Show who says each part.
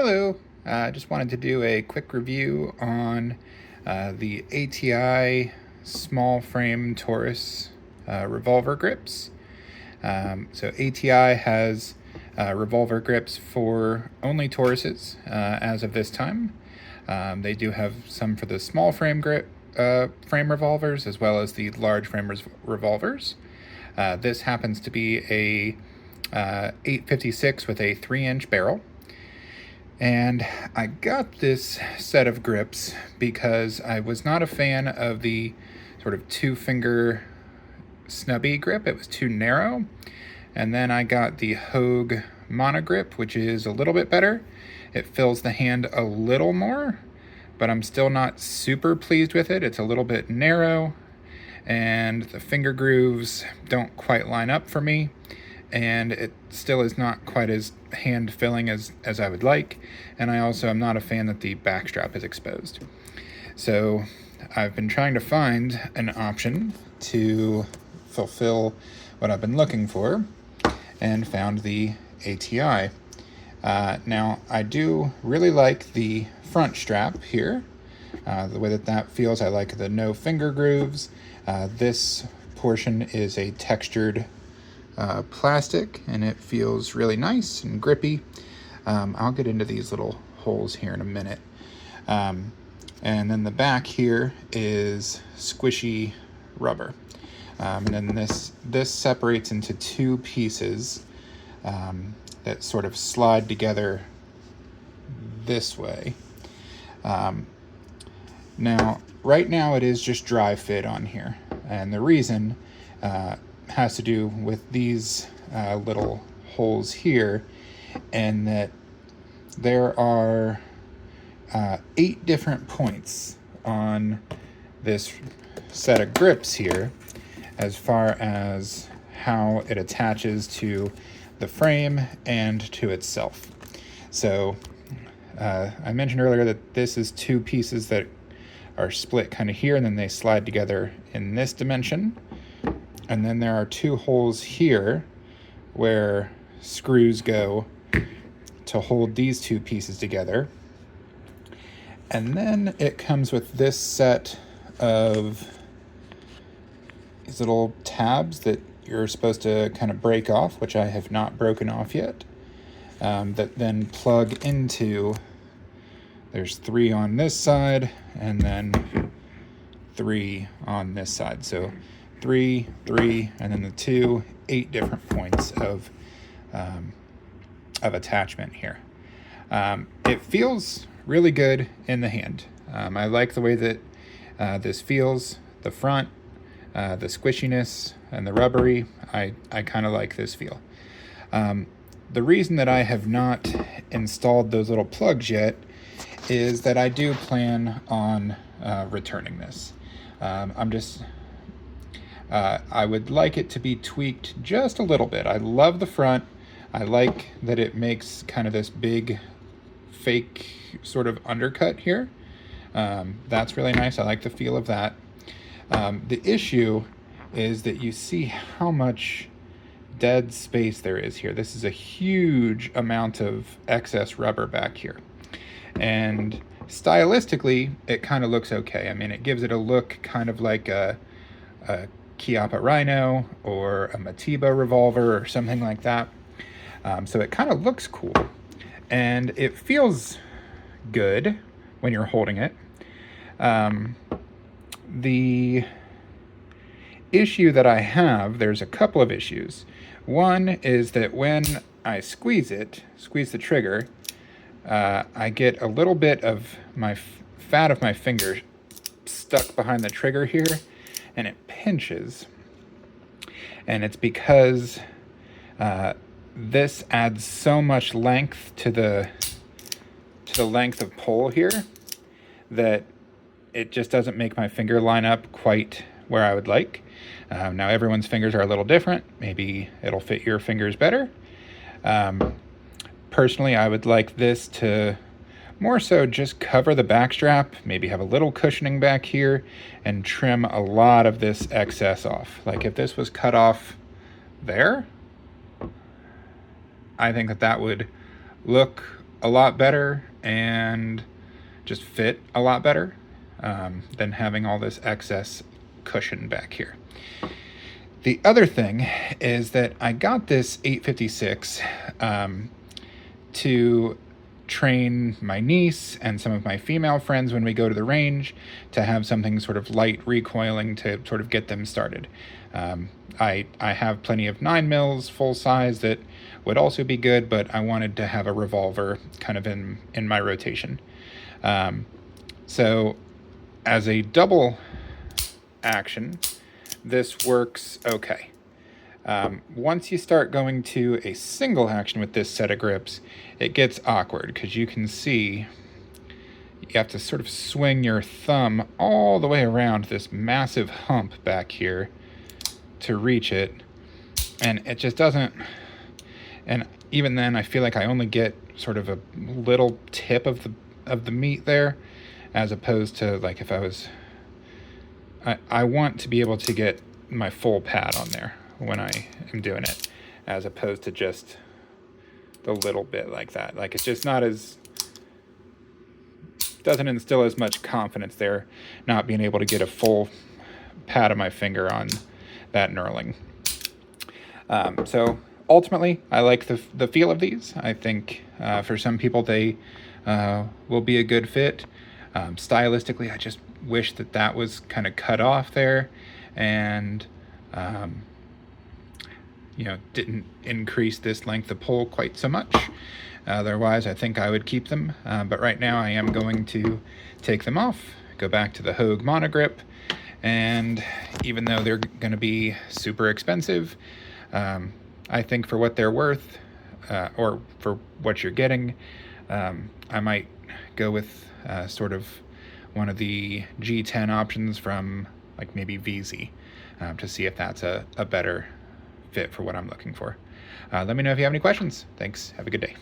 Speaker 1: Hello, I just wanted to do a quick review on the ATI small frame Taurus revolver grips. So ATI has revolver grips for only Tauruses as of this time. They do have some for the small frame frame revolvers as well as the large frame revolvers. This happens to be a 856 with a 3-inch barrel. And I got this set of grips because I was not a fan of the sort of 2-finger snubby grip. It was too narrow. And then I got the Hogue Monogrip, which is a little bit better. It fills the hand a little more, but I'm still not super pleased with it. It's a little bit narrow, and the finger grooves don't quite line up for me. And it still is not quite as hand-filling as I would like, and I also am not a fan that the backstrap is exposed. So I've been trying to find an option to fulfill what I've been looking for, and found the ATI. Now, I do really like the front strap here, the way that feels. I like the no finger grooves. This portion is a textured plastic, and it feels really nice and grippy. I'll get into these little holes here in a minute. And then the back here is squishy rubber. And then this separates into 2 pieces that sort of slide together this way. Now, right now it is just dry fit on here, and the reason has to do with these little holes here, and that there are 8 different points on this set of grips here as far as how it attaches to the frame and to itself. So I mentioned earlier that this is 2 pieces that are split kind of here, and then they slide together in this dimension. And then there are 2 holes here where screws go to hold these 2 pieces together. And then it comes with this set of these little tabs that you're supposed to kind of break off, which I have not broken off yet, that then plug into, there's 3 on this side and then 3 on this side. So 3, and then the 2, 8 different points of attachment here. It feels really good in the hand. I like the way that this feels. The front, the squishiness, and the rubbery. I kind of like this feel. The reason that I have not installed those little plugs yet is that I do plan on returning this. I would like it to be tweaked just a little bit. I love the front. I like that it makes kind of this big fake sort of undercut here. That's really nice. I like the feel of that. The issue is that you see how much dead space there is here. This is a huge amount of excess rubber back here. And stylistically, it kind of looks okay. I mean, it gives it a look kind of like a Chiappa Rhino or a Matiba revolver or something like that. So it kind of looks cool, and it feels good when you're holding it. The issue that I have, there's a couple of issues. One is that when I squeeze the trigger, I get a little bit of my fat of my finger stuck behind the trigger here, and it pinches. And it's because this adds so much length to the length of pole here that it just doesn't make my finger line up quite where I would like. Now everyone's fingers are a little different. Maybe it'll fit your fingers better. Personally, I would like this to more so just cover the back strap, maybe have a little cushioning back here, and trim a lot of this excess off. Like if this was cut off there, I think that would look a lot better and just fit a lot better than having all this excess cushion back here. The other thing is that I got this 856 to train my niece and some of my female friends when we go to the range, to have something sort of light recoiling to sort of get them started. I have plenty of 9mm full size that would also be good, but I wanted to have a revolver kind of in my rotation. So as a double action, this works okay. Once you start going to a single action with this set of grips, it gets awkward, because you can see you have to sort of swing your thumb all the way around this massive hump back here to reach it, and it just doesn't. And even then, I feel like I only get sort of a little tip of the meat there, as opposed to like if I was. I want to be able to get my full pad on there when I am doing it, as opposed to just the little bit like that. Like, it's just not as, doesn't instill as much confidence there, not being able to get a full pad of my finger on that knurling. So ultimately, I like the feel of these. I think for some people they will be a good fit. Stylistically, I just wish that was kind of cut off there, and didn't increase this length of pole quite so much. Otherwise, I think I would keep them, but right now I am going to take them off, go back to the Hogue Monogrip, and even though they're going to be super expensive, I think for what they're worth, or for what you're getting, I might go with sort of one of the G10 options from like maybe VZ, to see if that's a better fit for what I'm looking for. Let me know if you have any questions. Thanks. Have a good day.